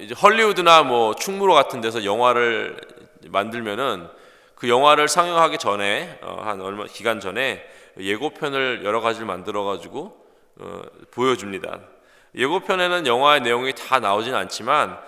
이제 헐리우드나 뭐 충무로 같은 데서 영화를 만들면은 그 영화를 상영하기 전에 한 얼마 기간 전에 예고편을 여러 가지를 만들어 가지고 보여줍니다. 예고편에는 영화의 내용이 다 나오진 않지만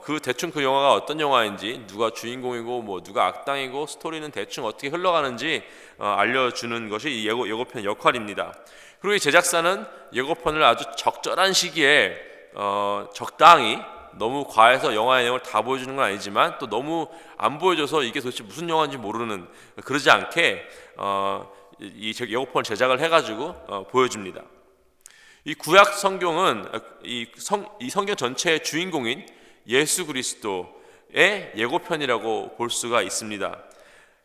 그 대충 그 영화가 어떤 영화인지, 누가 주인공이고 뭐 누가 악당이고 스토리는 대충 어떻게 흘러가는지 알려주는 것이 이 예고편 역할입니다. 그리고 이 제작사는 예고편을 아주 적절한 시기에 적당히, 너무 과해서 영화의 내용을 다 보여주는 건 아니지만 또 너무 안 보여줘서 이게 도대체 무슨 영화인지 모르는, 그러지 않게 이 예고편을 제작을 해가지고 보여줍니다. 이 구약 성경은 이 성경 전체의 주인공인 예수 그리스도의 예고편이라고 볼 수가 있습니다.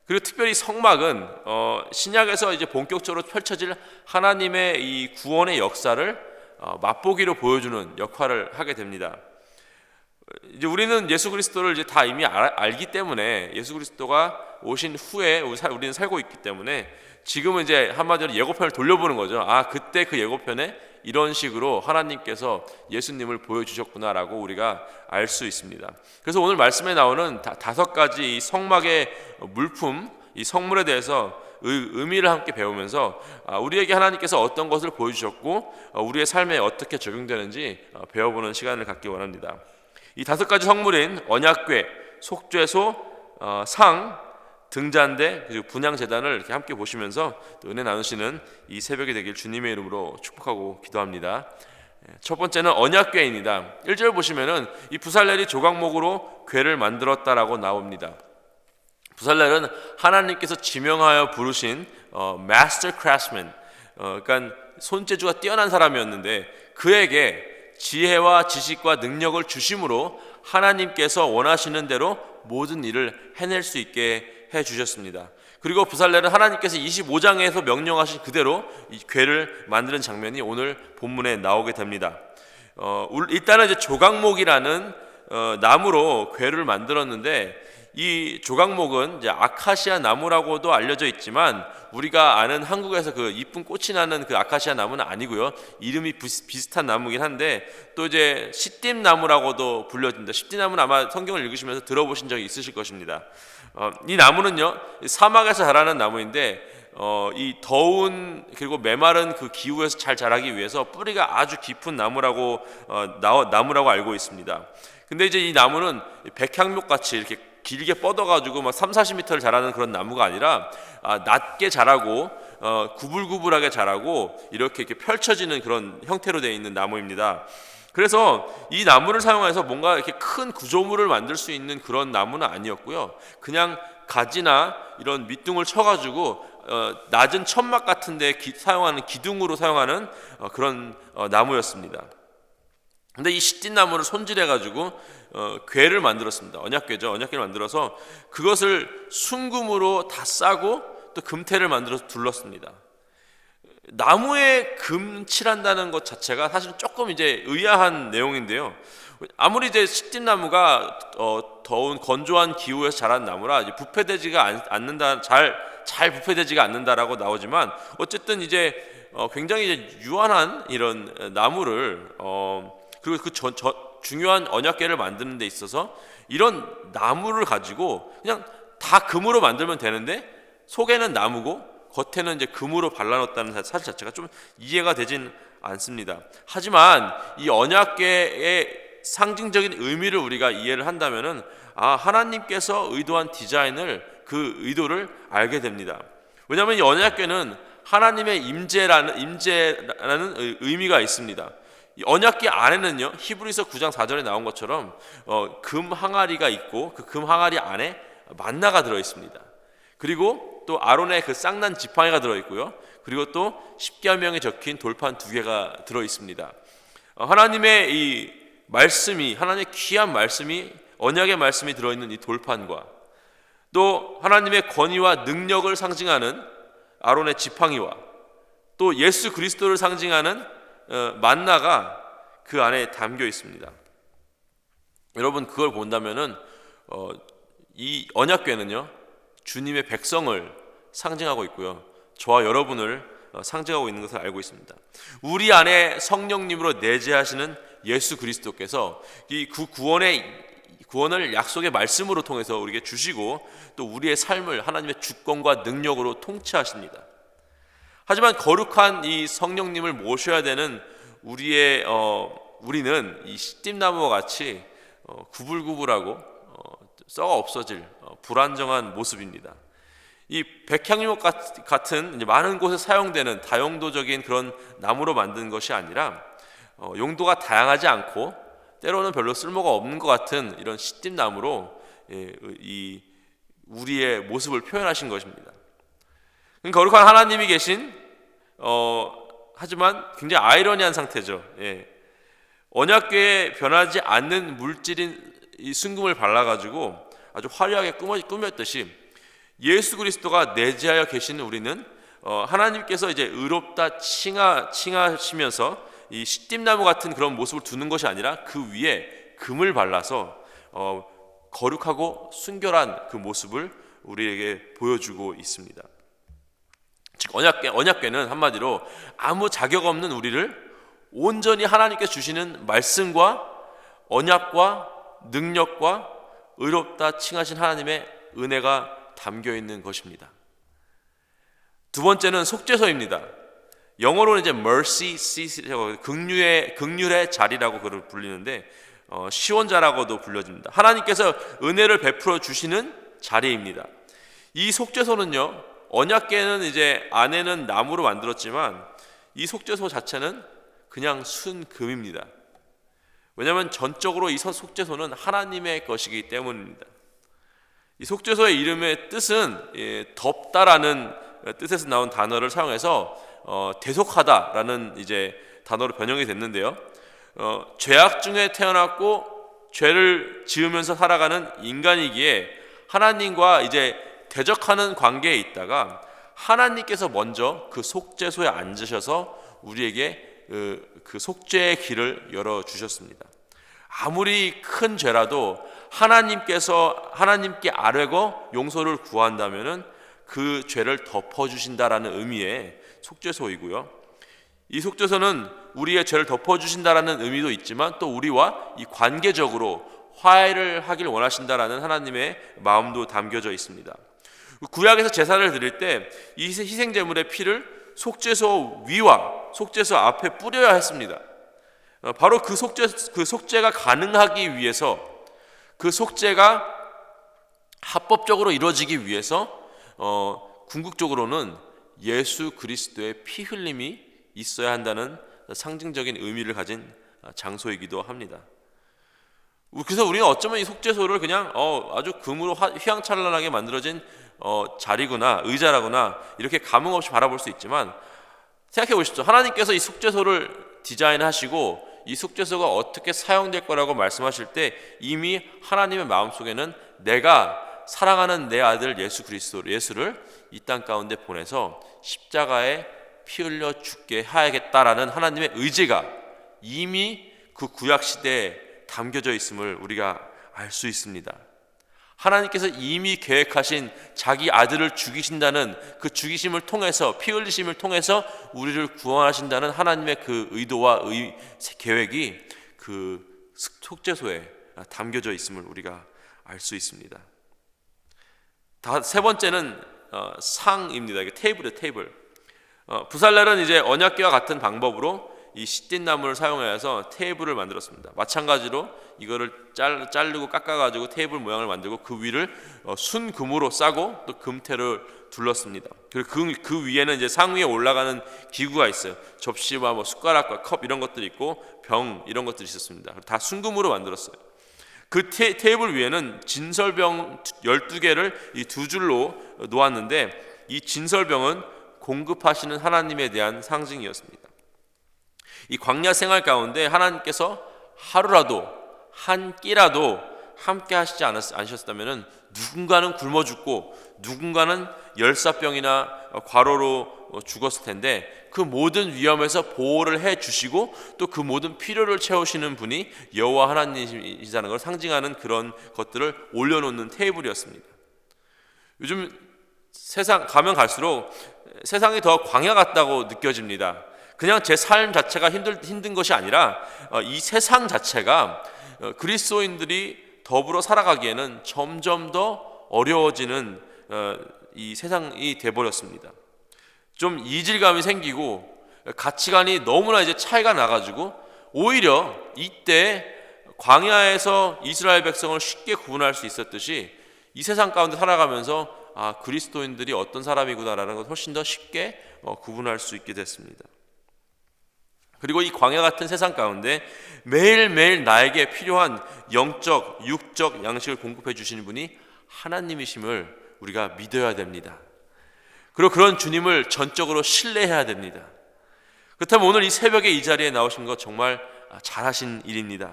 그리고 특별히 성막은 신약에서 이제 본격적으로 펼쳐질 하나님의 이 구원의 역사를 맛보기로 보여주는 역할을 하게 됩니다. 이제 우리는 예수 그리스도를 이제 다 이미 알기 때문에, 예수 그리스도가 오신 후에 우리는 살고 있기 때문에 지금은 이제 한마디로 예고편을 돌려보는 거죠. 그때 그 예고편에 이런 식으로 하나님께서 예수님을 보여주셨구나라고 우리가 알 수 있습니다. 그래서 오늘 말씀에 나오는 5가지 이 성막의 물품, 이 성물에 대해서 의미를 함께 배우면서 우리에게 하나님께서 어떤 것을 보여주셨고 우리의 삶에 어떻게 적용되는지 배워보는 시간을 갖기 원합니다. 이 5가지 성물인 언약궤, 속죄소, 상, 등잔대, 그리고 분향제단을 이렇게 함께 보시면서 또 은혜 나누시는 이 새벽이 되길 주님의 이름으로 축복하고 기도합니다. 첫 번째는 언약궤입니다. 1절 보시면은 이 부살렐이 조각목으로 궤를 만들었다라고 나옵니다. 부살렐은 하나님께서 지명하여 부르신 마스터 크래프트맨, 그러니까 손재주가 뛰어난 사람이었는데 그에게 지혜와 지식과 능력을 주심으로 하나님께서 원하시는 대로 모든 일을 해낼 수 있게 해주셨습니다. 그리고 부살렐은 하나님께서 25장에서 명령하신 그대로 이 궤를 만드는 장면이 오늘 본문에 나오게 됩니다. 일단은 이제 조각목이라는 나무로 궤를 만들었는데, 이 조각목은 이제 아카시아 나무라고도 알려져 있지만 우리가 아는 한국에서 그 이쁜 꽃이 나는 그 아카시아 나무는 아니고요. 이름이 비슷한 나무긴 한데 또 이제 시띠나무라고도 불려집니다. 시띠나무는 아마 성경을 읽으시면서 들어보신 적이 있으실 것입니다. 이 나무는요, 사막에서 자라는 나무인데 이 더운 그리고 메마른 그 기후에서 잘 자라기 위해서 뿌리가 아주 깊은 나무라고 알고 있습니다. 근데 이제 이 나무는 백향목 같이 이렇게 길게 뻗어가지고 막 30-40m를 자라는 그런 나무가 아니라 낮게 자라고 구불구불하게 자라고 이렇게 펼쳐지는 그런 형태로 되어 있는 나무입니다. 그래서 이 나무를 사용해서 뭔가 이렇게 큰 구조물을 만들 수 있는 그런 나무는 아니었고요. 그냥 가지나 이런 밑둥을 쳐가지고 낮은 천막 같은데 사용하는 기둥으로 사용하는 그런 나무였습니다. 근데 이 시띠나무를 손질해가지고 궤를 만들었습니다. 언약궤죠. 언약궤를 만들어서 그것을 순금으로 다 싸고 또 금태를 만들어서 둘렀습니다. 나무에 금 칠한다는 것 자체가 사실 조금 이제 의아한 내용인데요. 아무리 이제 시띠나무가 더운 건조한 기후에서 자란 나무라 이제 부패되지가 않는다, 잘 부패되지가 않는다라고 나오지만 어쨌든 이제 굉장히 이제 유한한 이런 나무를 그리고 그 중요한 언약궤를 만드는 데 있어서 이런 나무를 가지고 그냥 다 금으로 만들면 되는데 속에는 나무고 겉에는 이제 금으로 발라놓았다는 사실 자체가 좀 이해가 되진 않습니다. 하지만 이 언약궤의 상징적인 의미를 우리가 이해를 한다면은 하나님께서 의도한 디자인을, 그 의도를 알게 됩니다. 왜냐하면 이 언약궤는 하나님의 임재라는 의미가 있습니다. 이 언약궤 안에는요, 히브리서 9장 4절에 나온 것처럼 금 항아리가 있고 그 금 항아리 안에 만나가 들어 있습니다. 그리고 또 아론의 그 쌍난 지팡이가 들어 있고요. 그리고 또 십계명에 적힌 돌판 2개가 들어 있습니다. 하나님의 이 말씀이, 하나님의 귀한 말씀이, 언약의 말씀이 들어 있는 이 돌판과 또 하나님의 권위와 능력을 상징하는 아론의 지팡이와 또 예수 그리스도를 상징하는 만나가 그 안에 담겨 있습니다. 여러분, 그걸 본다면은 이 언약궤는요, 주님의 백성을 상징하고 있고요, 저와 여러분을 상징하고 있는 것을 알고 있습니다. 우리 안에 성령님으로 내재하시는 예수 그리스도께서 이 구원을 약속의 말씀으로 통해서 우리에게 주시고 또 우리의 삶을 하나님의 주권과 능력으로 통치하십니다. 하지만 거룩한 이 성령님을 모셔야 되는 우리는 이 시띠나무와 같이 구불구불하고 썩어 없어질 불안정한 모습입니다. 이 백향목 같은 많은 곳에 사용되는 다용도적인 그런 나무로 만든 것이 아니라 용도가 다양하지 않고 때로는 별로 쓸모가 없는 것 같은 이런 시띠나무로 이 우리의 모습을 표현하신 것입니다. 거룩한 하나님이 계신 하지만 굉장히 아이러니한 상태죠. 언약궤에 변하지 않는 물질인 이 순금을 발라가지고 아주 화려하게 꾸몄듯이 예수 그리스도가 내재하여 계시는 우리는 하나님께서 이제 의롭다 칭하시면서 이 시띠나무 같은 그런 모습을 두는 것이 아니라 그 위에 금을 발라서 거룩하고 순결한 그 모습을 우리에게 보여주고 있습니다. 즉 언약궤는 한마디로 아무 자격 없는 우리를 온전히 하나님께 주시는 말씀과 언약과 능력과 의롭다 칭하신 하나님의 은혜가 담겨 있는 것입니다. 두 번째는 속죄소입니다. 영어로는 이제 mercy seat, 긍휼의 자리라고 그걸 불리는데 시원자라고도 불려집니다. 하나님께서 은혜를 베풀어 주시는 자리입니다. 이 속죄소는요, 언약궤는 이제 안에는 나무로 만들었지만 이 속죄소 자체는 그냥 순금입니다. 왜냐하면 전적으로 이 속죄소는 하나님의 것이기 때문입니다. 이 속죄소의 이름의 뜻은 덮다라는 뜻에서 나온 단어를 사용해서 대속하다라는 이제 단어로 변형이 됐는데요. 죄악 중에 태어났고 죄를 지으면서 살아가는 인간이기에 하나님과 이제 대적하는 관계에 있다가 하나님께서 먼저 그 속죄소에 앉으셔서 우리에게 그 속죄의 길을 열어주셨습니다. 아무리 큰 죄라도 하나님께 아뢰고 용서를 구한다면은 그 죄를 덮어주신다라는 의미의 속죄소이고요. 이 속죄소는 우리의 죄를 덮어주신다라는 의미도 있지만 또 우리와 이 관계적으로 화해를 하길 원하신다라는 하나님의 마음도 담겨져 있습니다. 구약에서 제사를 드릴 때 이 희생제물의 피를 속죄소 위와 속죄소 앞에 뿌려야 했습니다. 바로 그 속죄가 가능하기 위해서, 그 속죄가 합법적으로 이루어지기 위해서 궁극적으로는 예수 그리스도의 피 흘림이 있어야 한다는 상징적인 의미를 가진 장소이기도 합니다. 그래서 우리는 어쩌면 이 속죄소를 그냥 아주 금으로 휘황찬란하게 만들어진 자리구나, 의자라구나 이렇게 감흥 없이 바라볼 수 있지만 생각해 보십시오. 하나님께서 이 속죄소를 디자인하시고 이 속죄소가 어떻게 사용될 거라고 말씀하실 때 이미 하나님의 마음속에는 내가 사랑하는 내 아들 예수를 이 땅 가운데 보내서 십자가에 피 흘려 죽게 해야겠다라는 하나님의 의지가 이미 그 구약 시대에 담겨져 있음을 우리가 알 수 있습니다. 하나님께서 이미 계획하신 자기 아들을 죽이신다는 그 죽이심을 통해서, 피 흘리심을 통해서 우리를 구원하신다는 하나님의 그 의도와 계획이 그 속죄소에 담겨져 있음을 우리가 알 수 있습니다. 세 번째는 상입니다. 이게 테이블이에요, 테이블. 부살렐은 이제 언약궤와 같은 방법으로 이 시띠나무를 사용해서 테이블을 만들었습니다. 마찬가지로 이거를 자르고 깎아가지고 테이블 모양을 만들고 그 위를 순금으로 싸고 또 금테를 둘렀습니다. 그리고 그 위에는 이제 상 위에 올라가는 기구가 있어요. 접시와 뭐 숟가락과 컵 이런 것들이 있고 병 이런 것들이 있었습니다. 다 순금으로 만들었어요. 그 테이블 위에는 진설병 12개를 이 두 줄로 놓았는데 이 진설병은 공급하시는 하나님에 대한 상징이었습니다. 이 광야 생활 가운데 하나님께서 하루라도 한 끼라도 함께 하시지 않으셨다면 누군가는 굶어 죽고 누군가는 열사병이나 과로로 죽었을 텐데 그 모든 위험에서 보호를 해 주시고 또 그 모든 필요를 채우시는 분이 여호와 하나님이시라는 걸 상징하는 그런 것들을 올려놓는 테이블이었습니다. 요즘 세상 가면 갈수록 세상이 더 광야 같다고 느껴집니다. 그냥 제 삶 자체가 힘든 것이 아니라 이 세상 자체가 그리스도인들이 더불어 살아가기에는 점점 더 어려워지는 이 세상이 돼버렸습니다. 좀 이질감이 생기고 가치관이 너무나 이제 차이가 나가지고 오히려 이때 광야에서 이스라엘 백성을 쉽게 구분할 수 있었듯이 이 세상 가운데 살아가면서 그리스도인들이 어떤 사람이구나라는 것을 훨씬 더 쉽게 구분할 수 있게 됐습니다. 그리고 이 광야 같은 세상 가운데 매일매일 나에게 필요한 영적, 육적 양식을 공급해 주시는 분이 하나님이심을 우리가 믿어야 됩니다. 그리고 그런 주님을 전적으로 신뢰해야 됩니다. 그렇다면 오늘 이 새벽에 이 자리에 나오신 것 정말 잘하신 일입니다.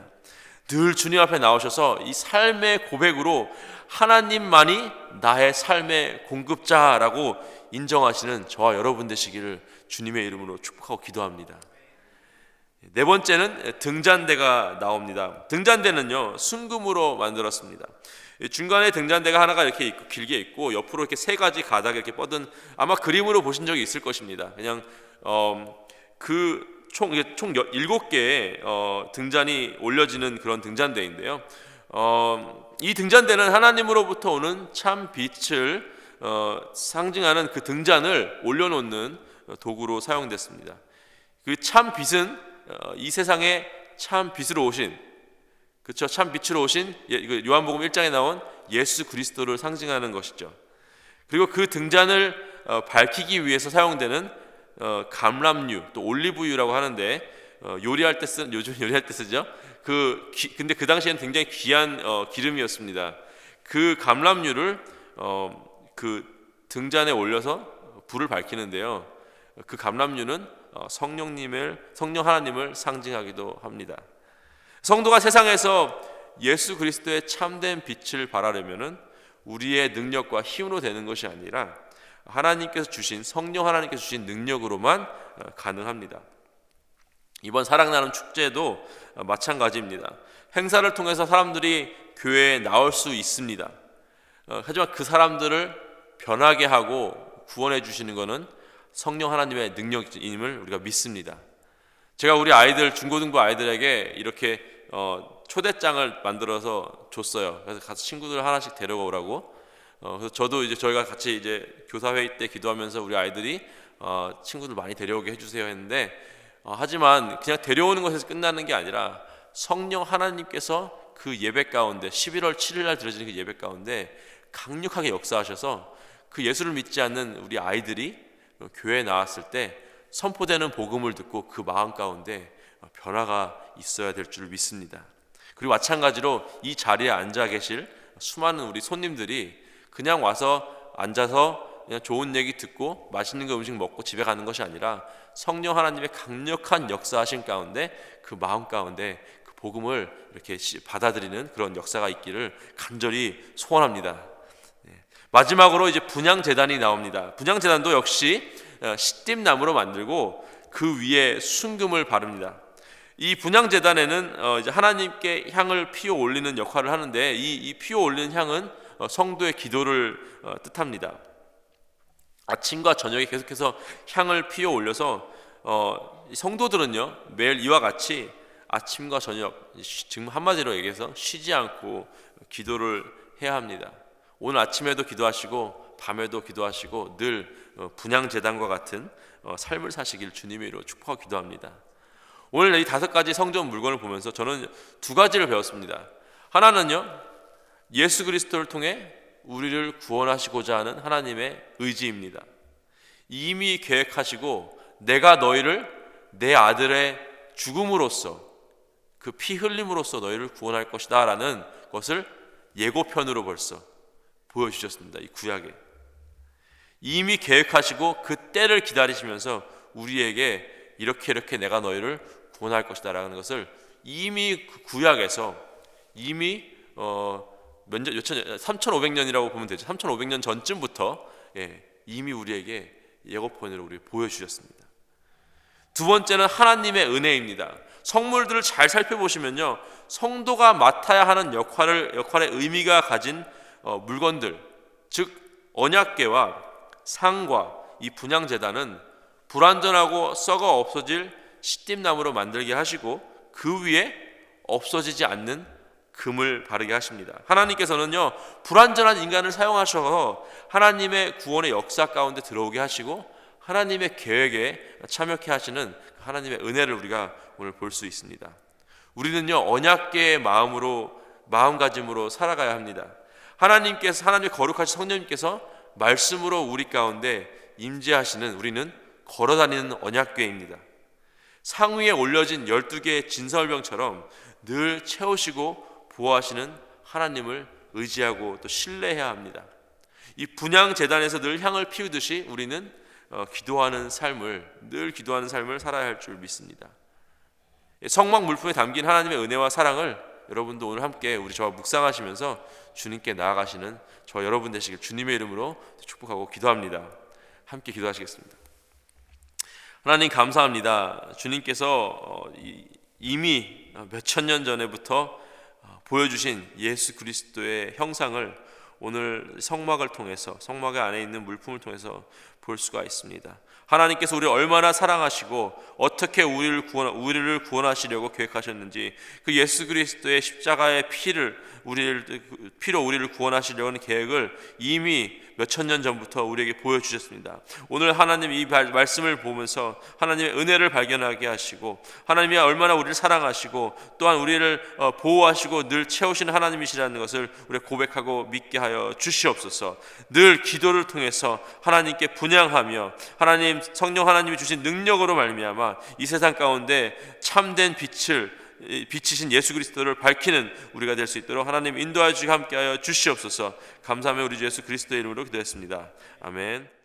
늘 주님 앞에 나오셔서 이 삶의 고백으로 하나님만이 나의 삶의 공급자라고 인정하시는 저와 여러분 되시기를 주님의 이름으로 축복하고 기도합니다. 네 번째는 등잔대가 나옵니다. 등잔대는요, 순금으로 만들었습니다. 중간에 등잔대가 하나가 이렇게 있고, 길게 있고 옆으로 이렇게 세 가지 가닥이 이렇게 뻗은, 아마 그림으로 보신 적이 있을 것입니다. 그냥 총 7개의 등잔이 올려지는 그런 등잔대인데요. 이 등잔대는 하나님으로부터 오는 참 빛을 상징하는 그 등잔을 올려놓는 도구로 사용됐습니다. 그 참 빛은 이 세상에 참 빛으로 오신, 그렇죠? 참 빛으로 오신 요한복음 1장에 나온 예수 그리스도를 상징하는 것이죠. 그리고 그 등잔을 밝히기 위해서 사용되는 감람유, 또 올리브유라고 하는데 요리할 때 요즘 요리할 때 쓰죠. 근데 그 당시에는 굉장히 귀한 기름이었습니다. 그 감람유를 그 등잔에 올려서 불을 밝히는데요. 그 감람유는 성령 하나님을 상징하기도 합니다. 성도가 세상에서 예수 그리스도의 참된 빛을 발하려면은 우리의 능력과 힘으로 되는 것이 아니라 하나님께서 주신, 성령 하나님께서 주신 능력으로만 가능합니다. 이번 사랑나눔 축제도 마찬가지입니다. 행사를 통해서 사람들이 교회에 나올 수 있습니다. 하지만 그 사람들을 변하게 하고 구원해 주시는 것은 성령 하나님의 능력임을 우리가 믿습니다. 제가 우리 아이들, 중고등부 아이들에게 이렇게 초대장을 만들어서 줬어요. 그래서 가서 친구들 하나씩 데려오라고. 그래서 저도 이제 저희가 같이 이제 교사회의 때 기도하면서 우리 아이들이 친구들 많이 데려오게 해주세요 했는데, 하지만 그냥 데려오는 것에서 끝나는 게 아니라 성령 하나님께서 그 예배 가운데 11월 7일 날 드려지는 그 예배 가운데 강력하게 역사하셔서 그 예수를 믿지 않는 우리 아이들이 교회에 나왔을 때 선포되는 복음을 듣고 그 마음 가운데 변화가 있어야 될 줄 믿습니다. 그리고 마찬가지로 이 자리에 앉아 계실 수많은 우리 손님들이 그냥 와서 앉아서 그냥 좋은 얘기 듣고 맛있는 거 음식 먹고 집에 가는 것이 아니라 성령 하나님의 강력한 역사하신 가운데 그 마음 가운데 그 복음을 이렇게 받아들이는 그런 역사가 있기를 간절히 소원합니다. 마지막으로 이제 분향제단이 나옵니다. 분향제단도 역시 시띠나무로 만들고 그 위에 순금을 바릅니다. 이 분향제단에는 이제 하나님께 향을 피워 올리는 역할을 하는데 이 피워 올리는 향은 성도의 기도를 뜻합니다. 아침과 저녁에 계속해서 향을 피워 올려서 성도들은요 매일 이와 같이 아침과 저녁, 지금 한마디로 얘기해서 쉬지 않고 기도를 해야 합니다. 오늘 아침에도 기도하시고 밤에도 기도하시고 늘 분향제단과 같은 삶을 사시길 주님으로 축복하고 기도합니다. 오늘 이 5가지 성전 물건을 보면서 저는 2가지를 배웠습니다. 하나는요, 예수 그리스도를 통해 우리를 구원하시고자 하는 하나님의 의지입니다. 이미 계획하시고 내가 너희를 내 아들의 죽음으로써 그 피 흘림으로써 너희를 구원할 것이다 라는 것을 예고편으로 벌써 보여주셨습니다. 이 구약에 이미 계획하시고 그 때를 기다리시면서 우리에게 이렇게 내가 너희를 구원할 것이다 라는 것을 이미 그 구약에서 이미 3,500년이라고 보면 되죠. 3,500년 전쯤부터 이미 우리에게 예고편으로 우리 보여주셨습니다. 2번째는 하나님의 은혜입니다. 성물들을 잘 살펴보시면요, 성도가 맡아야 하는 역할의 의미가 가진 물건들, 즉 언약궤와 상과 이 분향 제단은 불완전하고 썩어 없어질 시띠나무로 만들게 하시고 그 위에 없어지지 않는 금을 바르게 하십니다. 하나님께서는요, 불완전한 인간을 사용하셔서 하나님의 구원의 역사 가운데 들어오게 하시고 하나님의 계획에 참여케 하시는 하나님의 은혜를 우리가 오늘 볼 수 있습니다. 우리는요, 언약궤의 마음가짐으로 살아가야 합니다. 하나님의 거룩하신 성령님께서 말씀으로 우리 가운데 임재하시는, 우리는 걸어다니는 언약궤입니다. 상위에 올려진 12개의 진설병처럼 늘 채우시고 보호하시는 하나님을 의지하고 또 신뢰해야 합니다. 이 분향 제단에서 늘 향을 피우듯이 우리는 늘 기도하는 삶을 살아야 할 줄 믿습니다. 성막 물품에 담긴 하나님의 은혜와 사랑을 여러분도 오늘 함께 저와 묵상하시면서 주님께 나아가시는 저 여러분 되시길 주님의 이름으로 축복하고 기도합니다. 함께 기도하시겠습니다. 하나님 감사합니다. 주님께서 이미 몇천 년 전에부터 보여주신 예수 그리스도의 형상을 오늘 성막을 통해서, 성막 안에 있는 물품을 통해서 볼 수가 있습니다. 하나님께서 우리를 얼마나 사랑하시고 어떻게 우리를 구원하시려고 계획하셨는지, 그 예수 그리스도의 십자가의 피로 우리를 구원하시려는 계획을 이미 몇천 년 전부터 우리에게 보여주셨습니다. 오늘 하나님 이 말씀을 보면서 하나님의 은혜를 발견하게 하시고, 하나님이 얼마나 우리를 사랑하시고 또한 우리를 보호하시고 늘 채우시는 하나님이시라는 것을 우리가 고백하고 믿게 하여 주시옵소서. 늘 기도를 통해서 하나님께 분향하며 하나님, 성령 하나님이 주신 능력으로 말미암아 이 세상 가운데 참된 빛이신 예수 그리스도를 밝히는 우리가 될 수 있도록 하나님 인도하여 주시고 함께하여 주시옵소서. 감사하며 우리 주 예수 그리스도의 이름으로 기도했습니다. 아멘.